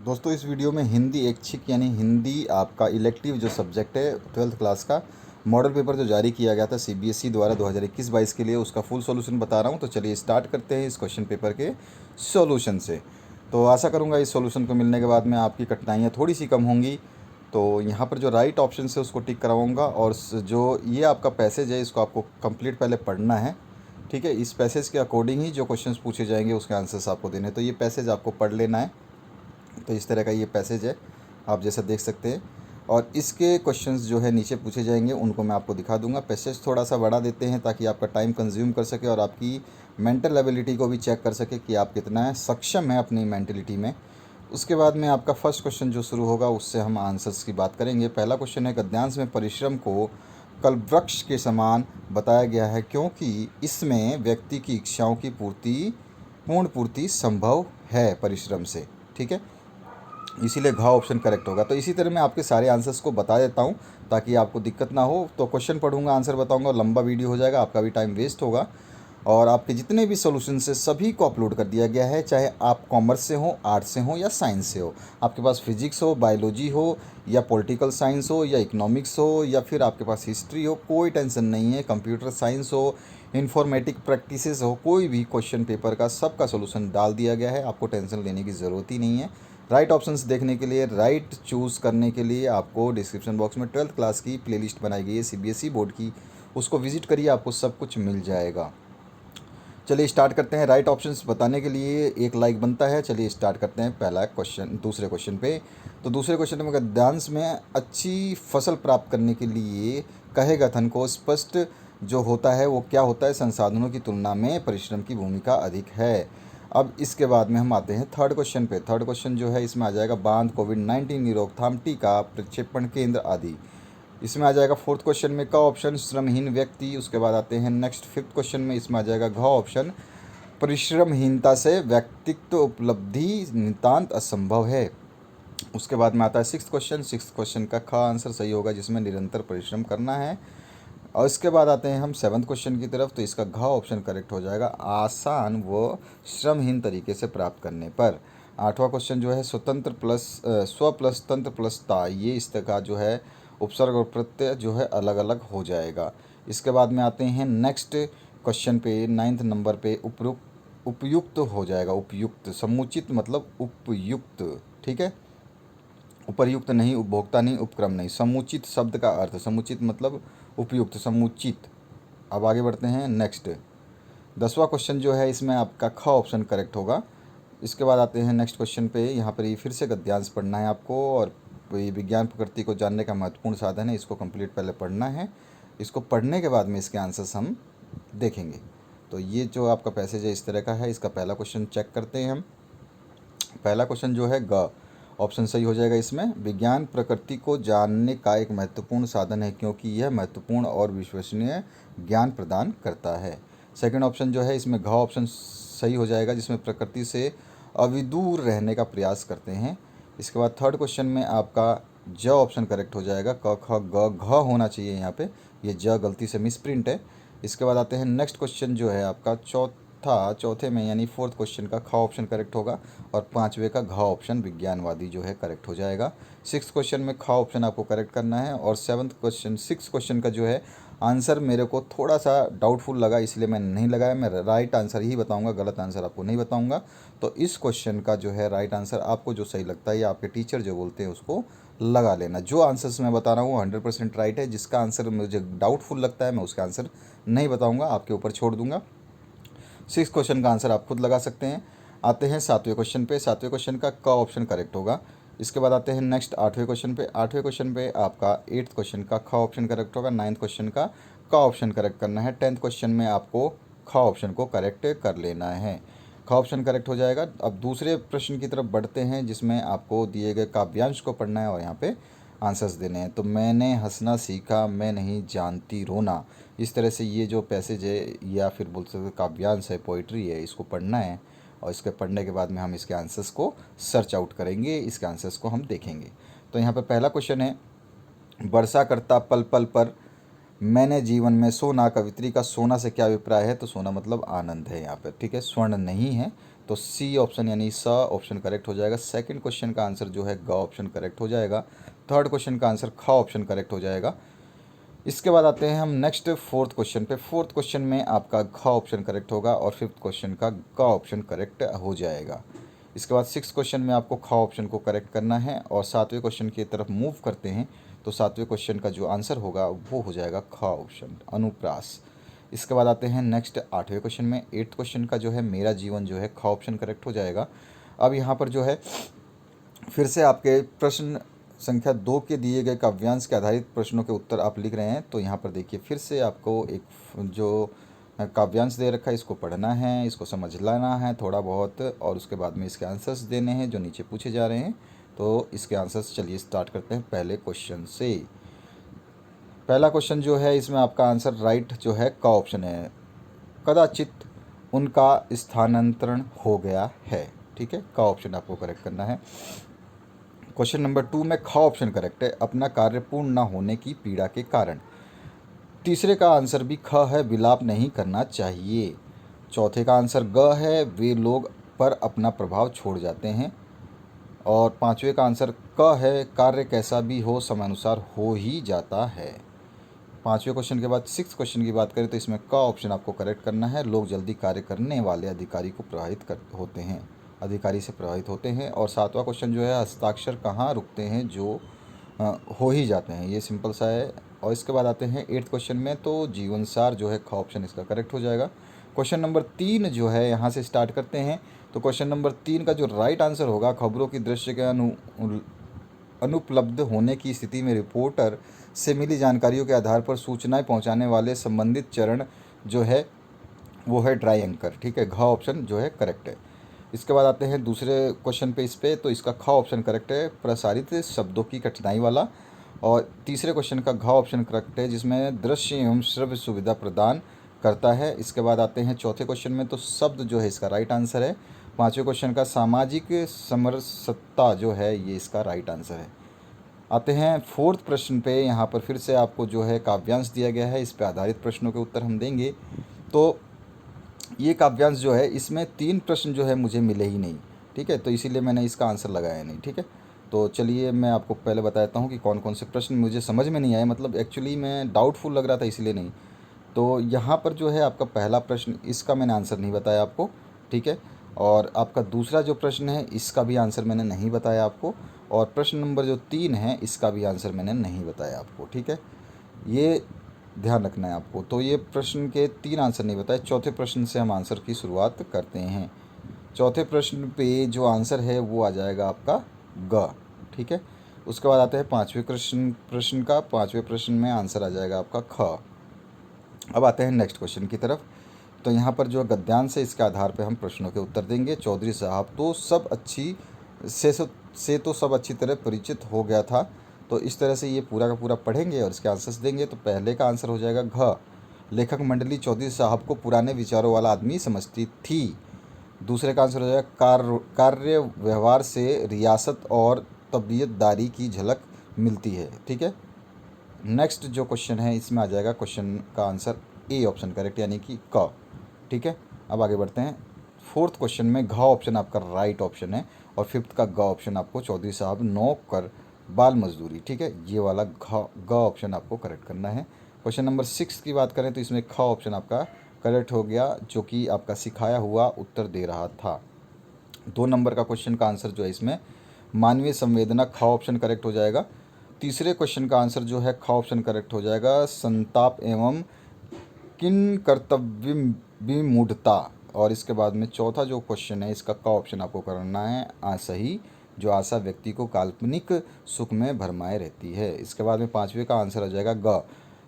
दोस्तों इस वीडियो में हिंदी ऐच्छिक यानी हिंदी आपका इलेक्टिव जो सब्जेक्ट है 12th क्लास का मॉडल पेपर जो जारी किया गया था सीबीएसई द्वारा 2021-22 के लिए उसका फुल सॉल्यूशन बता रहा हूं। तो चलिए स्टार्ट करते हैं इस क्वेश्चन पेपर के सॉल्यूशन से। तो आशा करूंगा इस सॉल्यूशन को मिलने के बाद में आपकी कठिनाइयाँ थोड़ी सी कम होंगी। तो यहाँ पर जो राइट ऑप्शन है उसको टिक कराऊँगा और जो ये आपका पैसेज है इसको आपको कंप्लीट पहले पढ़ना है। ठीक है, इस पैसेज के अकॉर्डिंग ही जो क्वेश्चंस पूछे जाएंगे उसके आंसर्स आपको देने हैं। तो ये पैसेज आपको पढ़ लेना है। तो इस तरह का ये पैसेज है, आप जैसा देख सकते हैं। और इसके क्वेश्चंस जो है नीचे पूछे जाएंगे उनको मैं आपको दिखा दूंगा। पैसेज थोड़ा सा बढ़ा देते हैं ताकि आपका टाइम कंज्यूम कर सके और आपकी मेंटल एबिलिटी को भी चेक कर सके कि आप कितना सक्षम है अपनी मेंटलिटी में। उसके बाद में आपका फर्स्ट क्वेश्चन जो शुरू होगा उससे हम आंसर्स की बात करेंगे। पहला क्वेश्चन है, गद्यांश में परिश्रम को कल्पवृक्ष के समान बताया गया है क्योंकि इसमें व्यक्ति की इच्छाओं की पूर्ण पूर्ति संभव है परिश्रम से। ठीक है, इसीलिए घ ऑप्शन करेक्ट होगा। तो इसी तरह मैं आपके सारे आंसर्स को बता देता हूँ ताकि आपको दिक्कत ना हो। तो क्वेश्चन पढ़ूंगा, आंसर बताऊंगा, लंबा वीडियो हो जाएगा, आपका भी टाइम वेस्ट होगा। और आपके जितने भी सॉल्यूशन से सभी को अपलोड कर दिया गया है, चाहे आप कॉमर्स से हो, आर्ट्स से हो या साइंस से हो। आपके पास फिजिक्स हो, बायोलॉजी हो या पॉलिटिकल साइंस हो या इकोनॉमिक्स हो या फिर आपके पास हिस्ट्री हो, कोई टेंशन नहीं है। कंप्यूटर साइंस हो, इन्फॉर्मेटिक प्रैक्टिसेस हो, कोई भी क्वेश्चन पेपर का सबका सॉल्यूशन डाल दिया गया है। आपको टेंशन लेने की ज़रूरत ही नहीं है। राइट ऑप्शंस देखने के लिए, राइट चूज़ करने के लिए आपको डिस्क्रिप्शन बॉक्स में 12th क्लास की प्लेलिस्ट बनाई गई है सीबीएसई बोर्ड की, उसको विजिट करिए, आपको सब कुछ मिल जाएगा। चलिए स्टार्ट करते हैं। राइट ऑप्शंस बताने के लिए एक लाइक बनता है। चलिए स्टार्ट करते हैं पहला क्वेश्चन, दूसरे क्वेश्चन पे। तो दूसरे क्वेश्चन में, गद्यांश में अच्छी फसल प्राप्त करने के लिए कहे कथन को स्पष्ट जो होता है वो क्या होता है? संसाधनों की तुलना में परिश्रम की भूमिका अधिक है। अब इसके बाद में हम आते हैं थर्ड क्वेश्चन पे। थर्ड क्वेश्चन जो है इसमें आ जाएगा, बांध, कोविड-19 रोकथाम, टीका, प्रक्षेपण केंद्र आदि। इसमें आ जाएगा फोर्थ क्वेश्चन में क ऑप्शन, श्रमहीन व्यक्ति। उसके बाद आते हैं नेक्स्ट फिफ्थ क्वेश्चन में, इसमें आ जाएगा घ ऑप्शन, परिश्रमहीनता से व्यक्तित्व उपलब्धि नितांत असंभव है। उसके बाद में आता है सिक्स्थ क्वेश्चन। सिक्स्थ क्वेश्चन का ख आंसर सही होगा जिसमें निरंतर परिश्रम करना है। और इसके बाद आते हैं हम सेवन्थ क्वेश्चन की तरफ। तो इसका घ ऑप्शन करेक्ट हो जाएगा, आसान व श्रमहीन तरीके से प्राप्त करने पर। आठवां क्वेश्चन जो है, स्वतंत्र प्लस स्व प्लस तंत्र प्लस ता, ये इसका जो है उपसर्ग और प्रत्यय जो है अलग अलग हो जाएगा। इसके बाद में आते हैं नेक्स्ट क्वेश्चन पे, नाइन्थ नंबर पे। उपयुक्त हो जाएगा, उपयुक्त, समुचित मतलब उपयुक्त। ठीक है, उपर्युक्त नहीं, उपभोक्ता नहीं, उपक्रम नहीं। समुचित शब्द का अर्थ, समुचित मतलब उपयुक्त, समुचित। अब आगे बढ़ते हैं नेक्स्ट। 10वां क्वेश्चन जो है इसमें आपका ख ऑप्शन करेक्ट होगा। इसके बाद आते हैं नेक्स्ट क्वेश्चन पे। यहाँ पर ये फिर से गद्यांश पढ़ना है आपको और ये विज्ञान प्रकृति को जानने का महत्वपूर्ण साधन है, इसको कंप्लीट पहले पढ़ना है। इसको पढ़ने के बाद में इसके आंसर्स हम देखेंगे। तो ये जो आपका पैसेज है इस तरह का है। इसका पहला क्वेश्चन चेक करते हैं हम। पहला क्वेश्चन जो है ग ऑप्शन सही हो जाएगा इसमें, विज्ञान प्रकृति को जानने का एक महत्वपूर्ण साधन है क्योंकि यह महत्वपूर्ण और विश्वसनीय ज्ञान प्रदान करता है। सेकंड ऑप्शन जो है इसमें घ ऑप्शन सही हो जाएगा जिसमें प्रकृति से अविदूर रहने का प्रयास करते हैं। इसके बाद थर्ड क्वेश्चन में आपका ज ऑप्शन करेक्ट हो जाएगा, क ख ग घ होना चाहिए यहाँ पे, ये ज गलती से मिसप्रिंट है। इसके बाद आते हैं नेक्स्ट क्वेश्चन जो है आपका चौथे में यानी फोर्थ क्वेश्चन का ख ऑप्शन करेक्ट होगा और पांचवे का घ ऑप्शन विज्ञानवादी जो है करेक्ट हो जाएगा। सिक्स क्वेश्चन में ख ऑप्शन आपको करेक्ट करना है और सिक्स क्वेश्चन का जो है आंसर मेरे को थोड़ा सा डाउटफुल लगा इसलिए मैंने नहीं लगाया। मैं राइट आंसर ही बताऊंगा, गलत आंसर आपको नहीं बताऊंगा। तो इस क्वेश्चन का जो है राइट आंसर आपको जो सही लगता है या आपके टीचर जो बोलते हैं उसको लगा लेना। जो आंसर्स मैं बता रहा हूँ 100% राइट है। जिसका आंसर मुझे डाउटफुल लगता है मैं उसका आंसर नहीं बताऊँगा, आपके ऊपर छोड़ दूँगा। सिक्स क्वेश्चन का आंसर आप खुद लगा सकते हैं। आते हैं सातवें क्वेश्चन पे। सातवें क्वेश्चन का क ऑप्शन करेक्ट होगा। इसके बाद आते हैं नेक्स्ट आठवें क्वेश्चन पे। आठवें क्वेश्चन पे आपका एट्थ क्वेश्चन का ख ऑप्शन करेक्ट होगा। नाइन्थ क्वेश्चन का क ऑप्शन करेक्ट करना है। 10th क्वेश्चन में आपको ख ऑप्शन को करेक्ट कर लेना है। ख ऑप्शन करेक्ट हो जाएगा। अब दूसरे प्रश्न की तरफ बढ़ते हैं जिसमें आपको दिए गए काव्यांश को पढ़ना है और यहाँ पे आंसर्स देने हैं। तो मैंने हंसना सीखा, मैं नहीं जानती रोना, इस तरह से ये जो पैसेज है या फिर बोल सकते काव्यांश है, पोइट्री है, इसको पढ़ना है। और इसके पढ़ने के बाद में हम इसके आंसर्स को सर्च आउट करेंगे, इसके आंसर्स को हम देखेंगे। तो यहाँ पे पहला क्वेश्चन है, वर्षा करता पल पल पर मैंने जीवन में सोना, कवित्री का सोना से क्या अभिप्राय है? तो सोना मतलब आनंद है यहाँ पर। ठीक है, स्वर्ण नहीं है, तो सी ऑप्शन यानी स ऑप्शन करेक्ट हो जाएगा। सेकंड क्वेश्चन का आंसर जो है ग ऑप्शन करेक्ट हो जाएगा। थर्ड क्वेश्चन का आंसर ख ऑप्शन करेक्ट हो जाएगा। इसके बाद आते हैं हम नेक्स्ट फोर्थ क्वेश्चन पे। फोर्थ क्वेश्चन में आपका ख ऑप्शन करेक्ट होगा और फिफ्थ क्वेश्चन का ग ऑप्शन करेक्ट हो जाएगा। इसके बाद सिक्स क्वेश्चन में आपको ख ऑप्शन को करेक्ट करना है और सातवें क्वेश्चन की तरफ मूव करते हैं तो सातवें क्वेश्चन का जो आंसर होगा वो हो जाएगा ख ऑप्शन अनुप्रास। इसके बाद आते हैं नेक्स्ट आठवें क्वेश्चन में। एट्थ क्वेश्चन का जो है मेरा जीवन जो है ख ऑप्शन करेक्ट हो जाएगा। अब यहाँ पर जो है फिर से आपके प्रश्न संख्या 2 के दिए गए काव्यांश के आधारित प्रश्नों के उत्तर आप लिख रहे हैं। तो यहाँ पर देखिए फिर से आपको एक जो काव्यांश दे रखा है इसको पढ़ना है, इसको समझ लाना है थोड़ा बहुत और उसके बाद में इसके आंसर्स देने हैं जो नीचे पूछे जा रहे हैं। तो इसके आंसर्स चलिए स्टार्ट करते हैं पहले क्वेश्चन से। पहला क्वेश्चन जो है इसमें आपका आंसर राइट जो है क ऑप्शन है। कदाचित उनका स्थानांतरण हो गया है। ठीक है, क ऑप्शन आपको करेक्ट करना है। क्वेश्चन नंबर 2 में ख ऑप्शन करेक्ट है। अपना कार्य पूर्ण न होने की पीड़ा के कारण। तीसरे का आंसर भी ख है, विलाप नहीं करना चाहिए। चौथे का आंसर ग है, वे लोग पर अपना प्रभाव छोड़ जाते हैं। और पांचवे का आंसर क है, कार्य कैसा भी हो समयानुसार हो ही जाता है। पांचवें क्वेश्चन के बाद सिक्स क्वेश्चन की बात करें तो इसमें क ऑप्शन आपको करेक्ट करना है। लोग जल्दी कार्य करने वाले अधिकारी से प्रभावित होते हैं। और सातवां क्वेश्चन जो है हस्ताक्षर कहाँ रुकते हैं जो हो ही जाते हैं, ये सिंपल सा है। और इसके बाद आते हैं एट्थ क्वेश्चन में तो जीवनसार जो है ख ऑप्शन इसका करेक्ट हो जाएगा। क्वेश्चन नंबर 3 जो है यहाँ से स्टार्ट करते हैं। तो क्वेश्चन नंबर 3 का जो राइट आंसर होगा, खबरों की दृश्य के अनुपलब्ध होने की स्थिति में रिपोर्टर से मिली जानकारियों के आधार पर सूचनाएं पहुंचाने वाले संबंधित चरण जो है वो है ड्राई एंकर। ठीक है, घ ऑप्शन जो है करेक्ट है। इसके बाद आते हैं दूसरे क्वेश्चन पे तो इसका ख ऑप्शन करेक्ट है, प्रसारित शब्दों की कठिनाई वाला। और तीसरे क्वेश्चन का घ ऑप्शन करेक्ट है जिसमें दृश्य एवं श्रव्य सुविधा प्रदान करता है। इसके बाद आते हैं चौथे क्वेश्चन में तो शब्द जो है इसका राइट आंसर है। पाँचवें क्वेश्चन का सामाजिक समरसता जो है ये इसका राइट आंसर है। आते हैं फोर्थ प्रश्न पे। यहाँ पर फिर से आपको जो है काव्यांश दिया गया है, इस पर आधारित प्रश्नों के उत्तर हम देंगे। तो ये काव्यांश जो है इसमें 3 प्रश्न जो है मुझे मिले ही नहीं। ठीक है, तो इसीलिए मैंने इसका आंसर लगाया नहीं। ठीक है, तो चलिए मैं आपको पहले बताता हूँ कि कौन कौन से प्रश्न मुझे समझ में नहीं आए, मतलब एक्चुअली मैं डाउटफुल लग रहा था इसलिए नहीं। तो यहाँ पर जो है आपका पहला प्रश्न, इसका मैंने आंसर नहीं बताया आपको। ठीक है, और आपका दूसरा जो प्रश्न है इसका भी आंसर मैंने नहीं बताया आपको। और प्रश्न नंबर जो 3 है इसका भी आंसर मैंने नहीं बताया आपको। ठीक है, ये ध्यान रखना है आपको। तो ये प्रश्न के 3 आंसर नहीं बताए। चौथे प्रश्न से हम आंसर की शुरुआत करते हैं। चौथे प्रश्न पे जो आंसर है वो आ जाएगा आपका ग। ठीक है, उसके बाद आते हैं पाँचवें प्रश्न का। पाँचवें प्रश्न में आंसर आ जाएगा आपका ख। अब आते हैं नेक्स्ट क्वेश्चन की तरफ। तो यहाँ पर जो गद्यांश है इसके आधार पर हम प्रश्नों के उत्तर देंगे। चौधरी साहब तो सब अच्छी तरह परिचित हो गया था। तो इस तरह से ये पूरा का पूरा पढ़ेंगे और इसके आंसर्स देंगे। तो पहले का आंसर हो जाएगा घ। लेखक मंडली चौधरी साहब को पुराने विचारों वाला आदमी समझती थी। दूसरे का आंसर हो जाएगा कार्य व्यवहार से रियासत और तबीयतदारी की झलक मिलती है। ठीक है, नेक्स्ट जो क्वेश्चन है इसमें आ जाएगा क्वेश्चन का आंसर ए ऑप्शन करेक्ट यानी कि क। ठीक है, अब आगे बढ़ते हैं। फोर्थ क्वेश्चन में घ ऑप्शन आपका राइट ऑप्शन है और फिफ्थ का ग ऑप्शन आपको चौधरी साहब नौकर बाल मजदूरी। ठीक है, ये वाला ग ऑप्शन आपको करेक्ट करना है। क्वेश्चन नंबर 6 की बात करें तो इसमें ख ऑप्शन आपका करेक्ट हो गया जो कि आपका सिखाया हुआ उत्तर दे रहा था। 2 नंबर का क्वेश्चन का आंसर जो है इसमें मानवीय संवेदना ख ऑप्शन करेक्ट हो जाएगा। तीसरे क्वेश्चन का आंसर जो है ख ऑप्शन करेक्ट हो जाएगा, संताप एवं किन कर्तव्य विमूढ़ता। और इसके बाद में चौथा जो क्वेश्चन है इसका क ऑप्शन आपको करना है सही, जो आशा व्यक्ति को काल्पनिक सुख में भरमाए रहती है। इसके बाद में पाँचवें का आंसर आ जाएगा ग,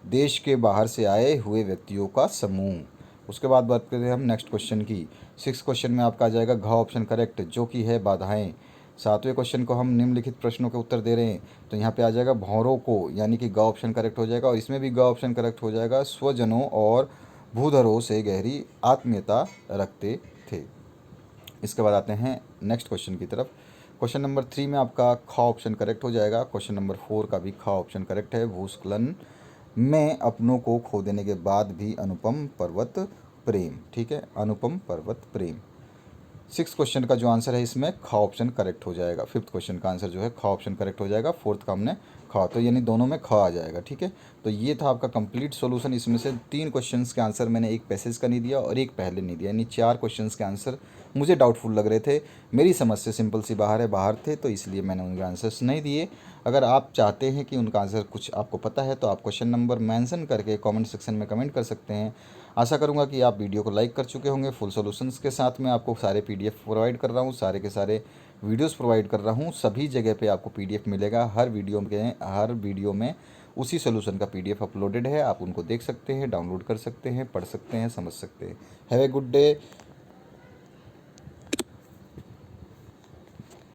देश के बाहर से आए हुए व्यक्तियों का समूह। उसके बाद बात करते हैं हम नेक्स्ट क्वेश्चन की। 6 क्वेश्चन में आपका आ जाएगा घ ऑप्शन करेक्ट जो कि है बाधाएं। सातवें क्वेश्चन को हम निम्नलिखित प्रश्नों के उत्तर दे रहे हैं। तो यहाँ पे आ जाएगा भौरों को यानी कि ग ऑप्शन करेक्ट हो जाएगा और इसमें भी ग ऑप्शन करेक्ट हो जाएगा। स्वजनों और भूधरों से गहरी आत्मीयता रखते थे। इसके बाद आते हैं नेक्स्ट क्वेश्चन की तरफ। क्वेश्चन नंबर 3 में आपका ख ऑप्शन करेक्ट हो जाएगा। क्वेश्चन नंबर 4 का भी ख ऑप्शन करेक्ट है। भूस्खलन में अपनों को खो देने के बाद भी अनुपम पर्वत प्रेम। ठीक है, अनुपम पर्वत प्रेम। सिक्स क्वेश्चन का जो आंसर है इसमें ख ऑप्शन करेक्ट हो जाएगा। फिफ्थ क्वेश्चन का आंसर जो है ख ऑप्शन करेक्ट हो जाएगा। फोर्थ का हमने ख, तो यानी दोनों में ख आ जाएगा। ठीक है, तो ये था आपका कंप्लीट सॉल्यूशन। इसमें से तीन क्वेश्चंस के आंसर मैंने एक पैसेज का नहीं दिया और एक पहले नहीं दिया, यानी चार क्वेश्चंस के आंसर मुझे डाउटफुल लग रहे थे, मेरी समझ से सिंपल सी बाहर थे, तो इसलिए मैंने उनके आंसर्स नहीं दिए। अगर आप चाहते हैं कि उनका आंसर कुछ आपको पता है तो आप क्वेश्चन नंबर मेंशन करके कमेंट सेक्शन में कमेंट कर सकते हैं। आशा करूंगा कि आप वीडियो को लाइक कर चुके होंगे। फुल सॉल्यूशंस के साथ मैं आपको सारे पीडीएफ प्रोवाइड कर रहा हूँ, सारे के सारे वीडियोस प्रोवाइड कर रहा हूँ। सभी जगह पे आपको पीडीएफ मिलेगा, हर वीडियो में उसी सॉल्यूशन का पीडीएफ अपलोडेड है। आप उनको देख सकते हैं, डाउनलोड कर सकते हैं, पढ़ सकते हैं, समझ सकते हैं। Have a good day.